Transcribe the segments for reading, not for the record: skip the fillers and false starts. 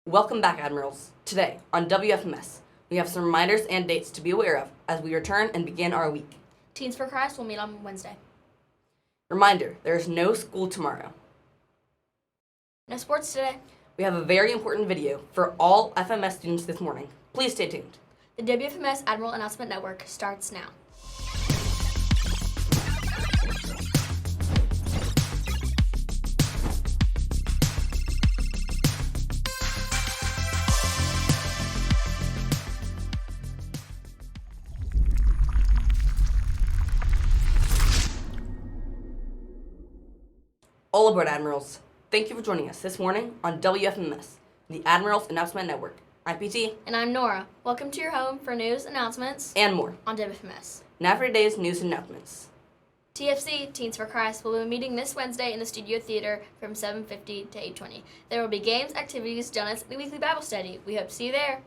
Welcome back, Admirals. Today, on WFMS, we have some reminders and dates to be aware of as we return and begin our week. Teens for Christ will meet on Wednesday. Reminder, there is no school tomorrow. No sports today. We have a very important video for all FMS students this morning. Please stay tuned. The WFMS Admiral Announcement Network starts now. All aboard, Admirals. Thank you for joining us this morning on WFMS, the Admirals Announcement Network. I'm PT. And I'm Nora. Welcome to your home for news, announcements, and more on WFMS. Now for today's news and announcements. TFC, Teens for Christ, will be meeting this Wednesday in the Studio Theater from 7:50 to 8:20. There will be games, activities, donuts, and a weekly Bible study. We hope to see you there.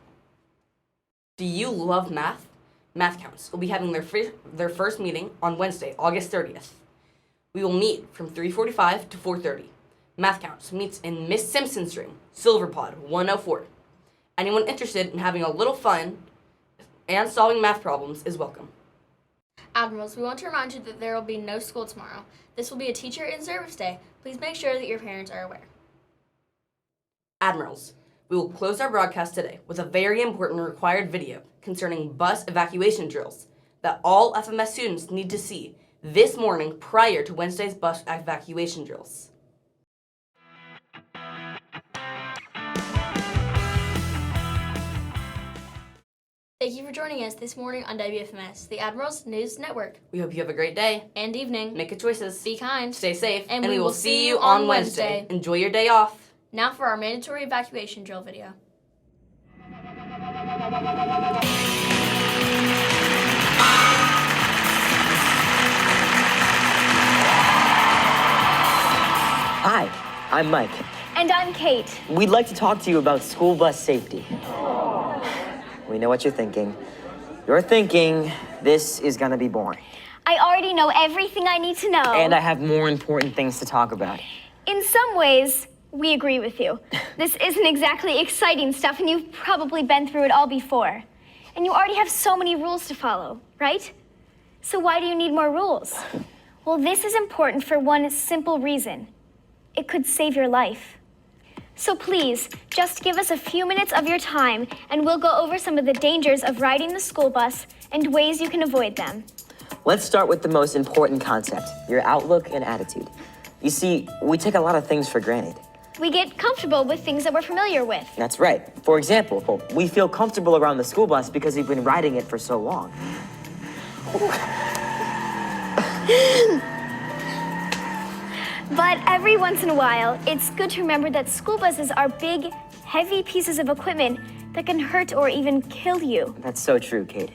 Do you love math? Math Counts will be having their first meeting on Wednesday, August 30th. We will meet from 3:45 to 4:30. Math Counts meets in Miss Simpson's room, Silverpod 104. Anyone interested in having a little fun and solving math problems is welcome. Admirals, we want to remind you that there will be no school tomorrow. This will be a teacher in service day. Please make sure that your parents are aware. Admirals, we will close our broadcast today with a very important required video concerning bus evacuation drills that all FMS students need to see this morning prior to Wednesday's bus evacuation drills. Thank you for joining us this morning on WFMS, the Admirals News Network. We hope you have a great day And evening. Make good choices. Be kind. Stay safe. And we will see you on Wednesday. Enjoy your day off. Now for our mandatory evacuation drill video. Hi, I'm Mike. And I'm Kate. We'd like to talk to you about school bus safety. We know what you're thinking. You're thinking this is gonna be boring. I already know everything I need to know. And I have more important things to talk about. In some ways, we agree with you. This isn't exactly exciting stuff, and you've probably been through it all before. And you already have so many rules to follow, right? So why do you need more rules? Well, this is important for one simple reason. It could save your life. So please, just give us a few minutes of your time, and we'll go over some of the dangers of riding the school bus and ways you can avoid them. Let's start with the most important concept, your outlook and attitude. You see, we take a lot of things for granted. We get comfortable with things that we're familiar with. That's right. For example, we feel comfortable around the school bus because we've been riding it for so long. But every once in a while, it's good to remember that school buses are big, heavy pieces of equipment that can hurt or even kill you. That's so true, Kate.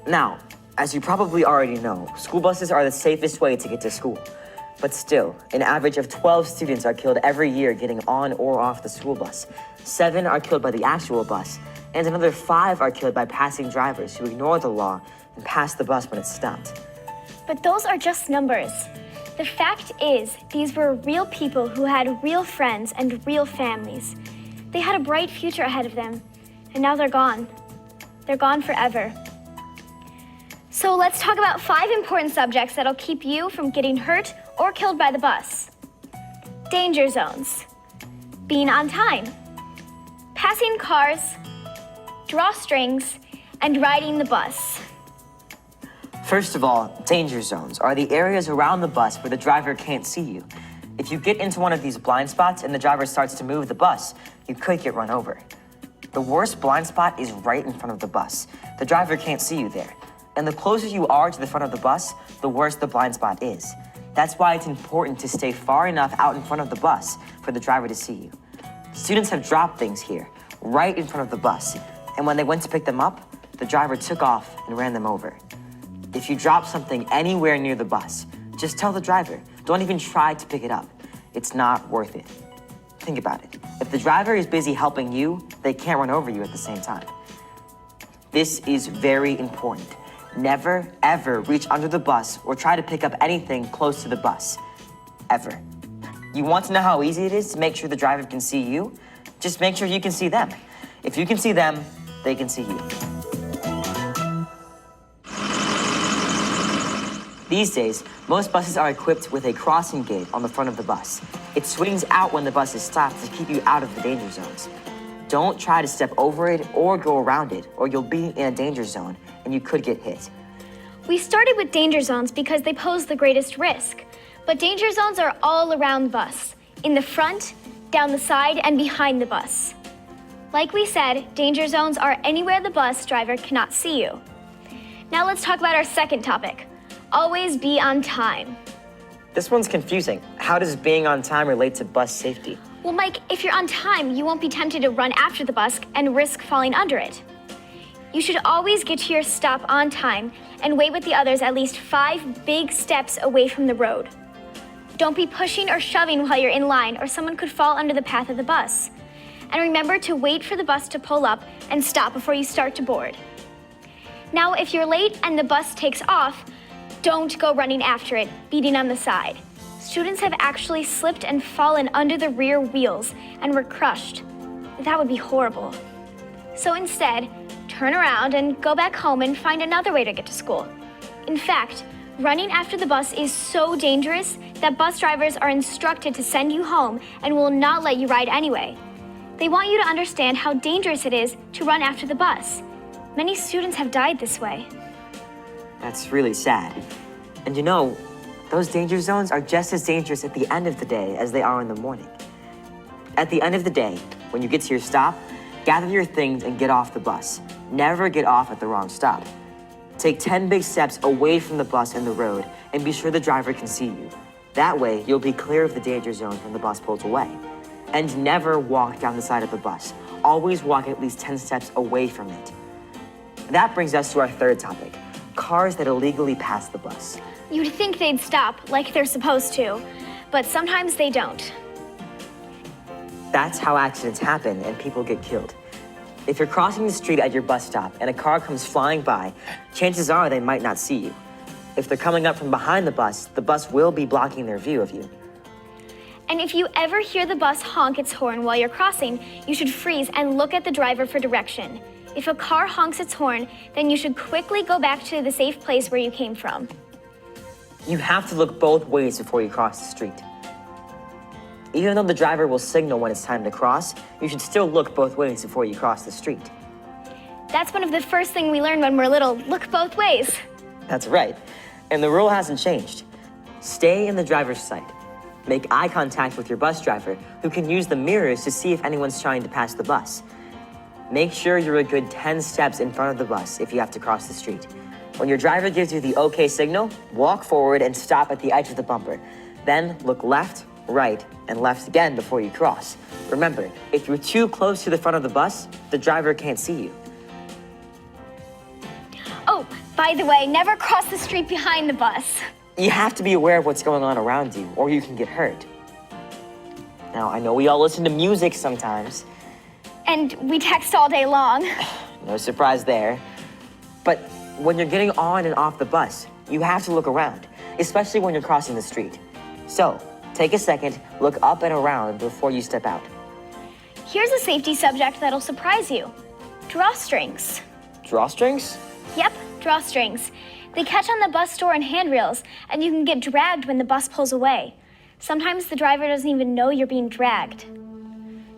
Now, as you probably already know, school buses are the safest way to get to school. But still, an average of 12 students are killed every year getting on or off the school bus. 7 are killed by the actual bus, and another 5 are killed by passing drivers who ignore the law and pass the bus when it's stopped. But those are just numbers. The fact is, these were real people who had real friends and real families. They had a bright future ahead of them, and now they're gone. They're gone forever. So let's talk about 5 important subjects that'll keep you from getting hurt or killed by the bus. Danger zones, being on time, passing cars, drawstrings, and riding the bus. First of all, danger zones are the areas around the bus where the driver can't see you. If you get into one of these blind spots and the driver starts to move the bus, you could get run over. The worst blind spot is right in front of the bus. The driver can't see you there. And the closer you are to the front of the bus, the worse the blind spot is. That's why it's important to stay far enough out in front of the bus for the driver to see you. Students have dropped things here, right in front of the bus. And when they went to pick them up, the driver took off and ran them over. If you drop something anywhere near the bus, just tell the driver. Don't even try to pick it up. It's not worth it. Think about it. If the driver is busy helping you, they can't run over you at the same time. This is very important. Never, ever reach under the bus or try to pick up anything close to the bus. Ever. You want to know how easy it is to make sure the driver can see you? Just make sure you can see them. If you can see them, they can see you. These days, most buses are equipped with a crossing gate on the front of the bus. It swings out when the bus is stopped to keep you out of the danger zones. Don't try to step over it or go around it, or you'll be in a danger zone and you could get hit. We started with danger zones because they pose the greatest risk. But danger zones are all around the bus, in the front, down the side, and behind the bus. Like we said, danger zones are anywhere the bus driver cannot see you. Now let's talk about our second topic. Always be on time. This one's confusing. How does being on time relate to bus safety? Well, Mike, if you're on time, you won't be tempted to run after the bus and risk falling under it. You should always get to your stop on time and wait with the others at least 5 big steps away from the road. Don't be pushing or shoving while you're in line, or someone could fall under the path of the bus. And remember to wait for the bus to pull up and stop before you start to board. Now, if you're late and the bus takes off, don't go running after it, beating on the side. Students have actually slipped and fallen under the rear wheels and were crushed. That would be horrible. So instead, turn around and go back home and find another way to get to school. In fact, running after the bus is so dangerous that bus drivers are instructed to send you home and will not let you ride anyway. They want you to understand how dangerous it is to run after the bus. Many students have died this way. That's really sad. And you know, those danger zones are just as dangerous at the end of the day as they are in the morning. At the end of the day, when you get to your stop, gather your things and get off the bus. Never get off at the wrong stop. Take 10 big steps away from the bus and the road, and be sure the driver can see you. That way, you'll be clear of the danger zones when the bus pulls away. And never walk down the side of the bus. Always walk at least 10 steps away from it. That brings us to our third topic, cars that illegally pass the bus. You'd think they'd stop like they're supposed to, but sometimes they don't. That's how accidents happen and people get killed. If you're crossing the street at your bus stop and a car comes flying by, chances are they might not see you. If they're coming up from behind the bus will be blocking their view of you. And if you ever hear the bus honk its horn while you're crossing, you should freeze and look at the driver for direction. If a car honks its horn, then you should quickly go back to the safe place where you came from. You have to look both ways before you cross the street. Even though the driver will signal when it's time to cross, you should still look both ways before you cross the street. That's one of the first things we learned when we're little, look both ways. That's right. And the rule hasn't changed. Stay in the driver's sight. Make eye contact with your bus driver, who can use the mirrors to see if anyone's trying to pass the bus. Make sure you're a good 10 steps in front of the bus if you have to cross the street. When your driver gives you the OK signal, walk forward and stop at the edge of the bumper. Then look left, right, and left again before you cross. Remember, if you're too close to the front of the bus, the driver can't see you. Oh, by the way, never cross the street behind the bus. You have to be aware of what's going on around you, or you can get hurt. Now, I know we all listen to music sometimes. And we text all day long. No surprise there. But when you're getting on and off the bus, you have to look around, especially when you're crossing the street. So, take a second, look up and around before you step out. Here's a safety subject that'll surprise you. Drawstrings. Drawstrings? Yep, drawstrings. They catch on the bus door and handrails, and you can get dragged when the bus pulls away. Sometimes the driver doesn't even know you're being dragged.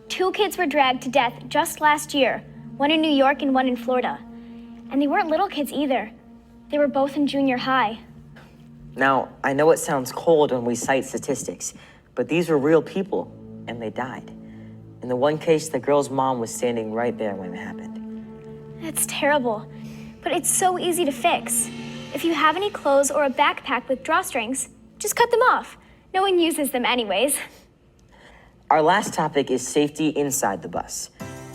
2 kids were dragged to death just last year, one in New York and one in Florida. And they weren't little kids either. They were both in junior high. Now, I know it sounds cold when we cite statistics, but these were real people, and they died. In the one case, the girl's mom was standing right there when it happened. That's terrible, but it's so easy to fix. If you have any clothes or a backpack with drawstrings, just cut them off. No one uses them anyways. Our last topic is safety inside the bus.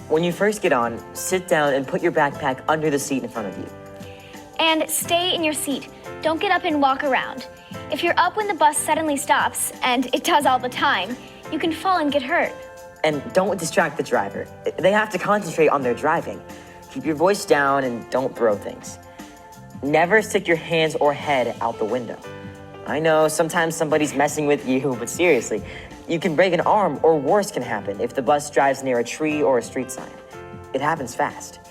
When you first get on, sit down and put your backpack under the seat in front of you. And stay in your seat. Don't get up and walk around. If you're up when the bus suddenly stops, and it does all the time, you can fall and get hurt. And don't distract the driver. They have to concentrate on their driving. Keep your voice down and don't throw things. Never stick your hands or head out the window. I know sometimes somebody's messing with you, but seriously, You can break an arm, or worse can happen if the bus drives near a tree or a street sign. It happens fast.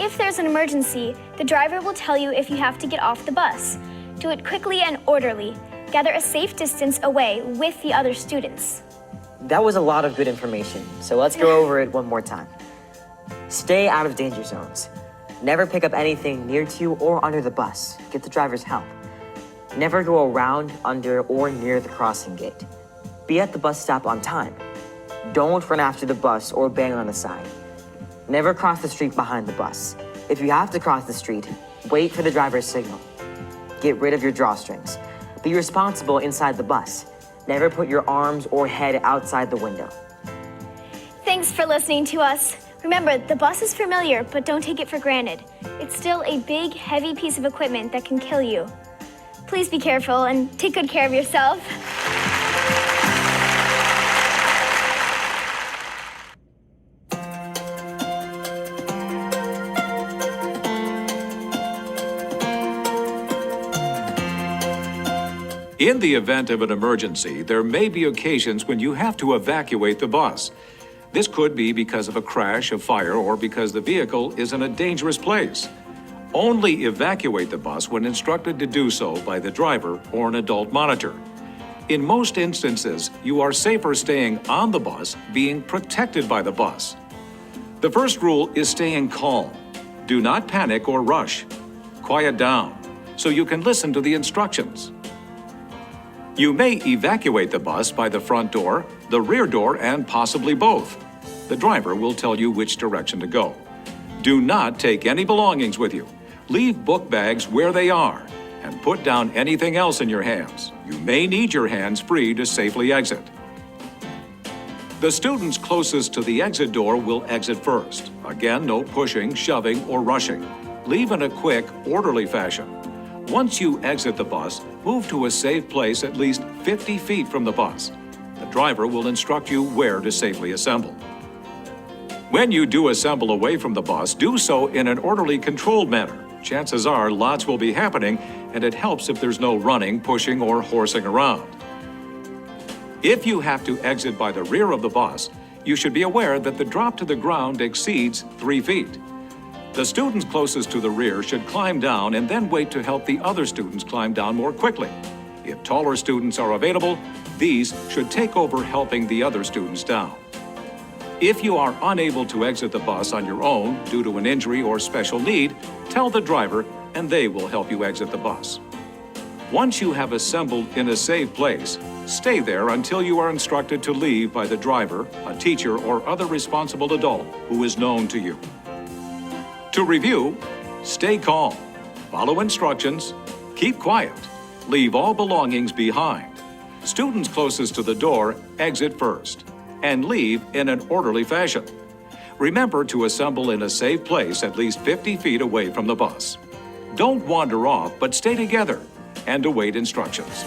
If there's an emergency, the driver will tell you if you have to get off the bus. Do it quickly and orderly. Gather a safe distance away with the other students. That was a lot of good information, so let's go over it one more time. Stay out of danger zones. Never pick up anything near to or under the bus. Get the driver's help. Never go around, under, or near the crossing gate. Be at the bus stop on time. Don't run after the bus or bang on the side. Never cross the street behind the bus. If you have to cross the street, wait for the driver's signal. Get rid of your drawstrings. Be responsible inside the bus. Never put your arms or head outside the window. Thanks for listening to us. Remember, the bus is familiar, but don't take it for granted. It's still a big, heavy piece of equipment that can kill you. Please be careful and take good care of yourself. In the event of an emergency, there may be occasions when you have to evacuate the bus. This could be because of a crash, a fire, or because the vehicle is in a dangerous place. Only evacuate the bus when instructed to do so by the driver or an adult monitor. In most instances, you are safer staying on the bus, being protected by the bus. The first rule is staying calm. Do not panic or rush. Quiet down so you can listen to the instructions. You may evacuate the bus by the front door, the rear door, and possibly both. The driver will tell you which direction to go. Do not take any belongings with you. Leave book bags where they are and put down anything else in your hands. You may need your hands free to safely exit. The students closest to the exit door will exit first. Again, no pushing, shoving, or rushing. Leave in a quick, orderly fashion. Once you exit the bus, move to a safe place at least 50 feet from the bus. The driver will instruct you where to safely assemble. When you do assemble away from the bus, do so in an orderly, controlled manner. Chances are lots will be happening, and it helps if there's no running, pushing, or horsing around. If you have to exit by the rear of the bus, you should be aware that the drop to the ground exceeds 3 feet. The students closest to the rear should climb down and then wait to help the other students climb down more quickly. If taller students are available, these should take over helping the other students down. If you are unable to exit the bus on your own due to an injury or special need, tell the driver and they will help you exit the bus. Once you have assembled in a safe place, stay there until you are instructed to leave by the driver, a teacher, or other responsible adult who is known to you. To review, stay calm, follow instructions, keep quiet, leave all belongings behind. Students closest to the door exit first, and leave in an orderly fashion. Remember to assemble in a safe place at least 50 feet away from the bus. Don't wander off, but stay together and await instructions.